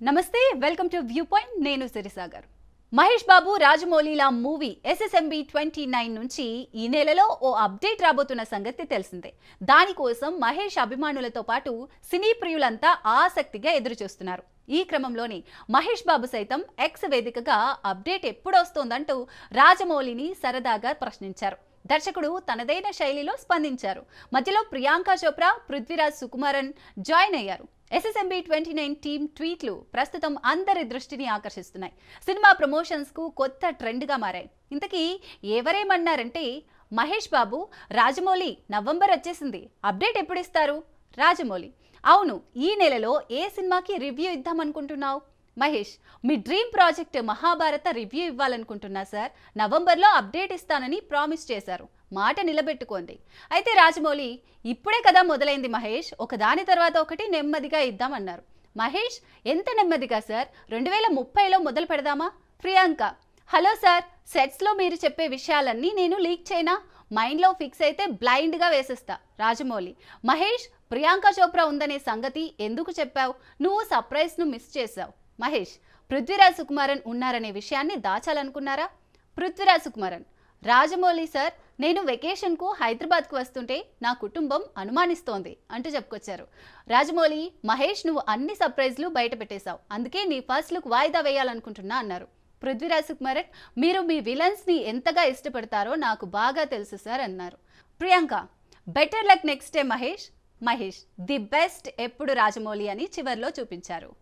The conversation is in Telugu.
నమస్తే వెల్కమ్ టు వ్యూ పాయింట్ నేను సిరిసాగర్ మహేష్ బాబు రాజమౌళిల మూవీ ఎస్ఎస్ఎంబి 29 నుంచి ఈ నెలలో ఓ అప్డేట్ రాబోతున్న సంగతి తెలిసిందే దానికోసం మహేష్ అభిమానులతో పాటు సినీ ప్రియులంతా ఆసక్తిగా ఎదురుచూస్తున్నారు ఈ క్రమంలోనే మహేష్ బాబు సైతం ఎక్స్ వేదికగా అప్డేట్ ఎప్పుడు వస్తోందంటూ రాజమౌళిని సరదాగా ప్రశ్నించారు దర్శకుడు తనదైన శైలిలో స్పందించారు మధ్యలో ప్రియాంక చోప్రా పృథ్వీరాజ్ సుకుమారన్ జాయిన్ అయ్యారు ఎస్ఎస్ఎంబి 29 టీమ్ ట్వీట్లు ప్రస్తుతం అందరి దృష్టిని ఆకర్షిస్తున్నాయి సినిమా ప్రమోషన్స్ కు కొత్త ట్రెండ్ గా మారాయి ఇంతకీ ఎవరేమన్నారంటే మహేష్ బాబు రాజమౌళి నవంబర్ వచ్చేసింది అప్డేట్ ఎప్పుడు ఇస్తారు రాజమౌళి అవును ఈ నెలలో ఏ సినిమాకి రివ్యూ ఇద్దాం అనుకుంటున్నావు మహేష్ మీ డ్రీమ్ ప్రాజెక్ట్ మహాభారత రివ్యూ ఇవ్వాలనుకుంటున్నా సార్ నవంబర్లో అప్డేట్ ఇస్తానని ప్రామిస్ చేశారు మాట నిలబెట్టుకోండి అయితే రాజమౌళి ఇప్పుడే కదా మొదలైంది మహేష్ ఒకదాని తర్వాత ఒకటి నెమ్మదిగా ఇద్దామన్నారు మహేష్ ఎంత నెమ్మదిగా సార్ 2030లో మొదలు పెడదామా ప్రియాంక హలో సార్ సెట్స్లో మీరు చెప్పే విషయాలన్నీ నేను లీక్ చేయనా మైండ్లో ఫిక్స్ అయితే బ్లైండ్గా వేసేస్తా రాజమౌళి మహేష్ ప్రియాంక చోప్రా ఉందనే సంగతి ఎందుకు చెప్పావు నువ్వు సర్ప్రైజ్ను మిస్ చేశావు మహేష్ పృథ్వీరాజ్ సుకుమారన్ ఉన్నారనే విషయాన్ని దాచాలనుకున్నారా పృథ్వీరాజ్ సుకుమారన్ రాజమౌళి సార్ నేను వెకేషన్కు హైదరాబాద్కు వస్తుంటే నా కుటుంబం అనుమానిస్తోంది అంటూ చెప్పుకొచ్చారు రాజమౌళి మహేష్ నువ్వు అన్ని సర్ప్రైజ్లు బయట పెట్టేశావు అందుకే నీ ఫస్ట్ లుక్ వాయిదా వేయాలనుకుంటున్నా అన్నారు పృథ్వీరాజ్ సుకుమారన్ మీరు మీ విలన్స్ని ఎంతగా ఇష్టపడతారో నాకు బాగా తెలుసు సార్ అన్నారు Priyanka better luck next day Mahesh the best ఎప్పుడు రాజమౌళి అని చివర్లో చూపించారు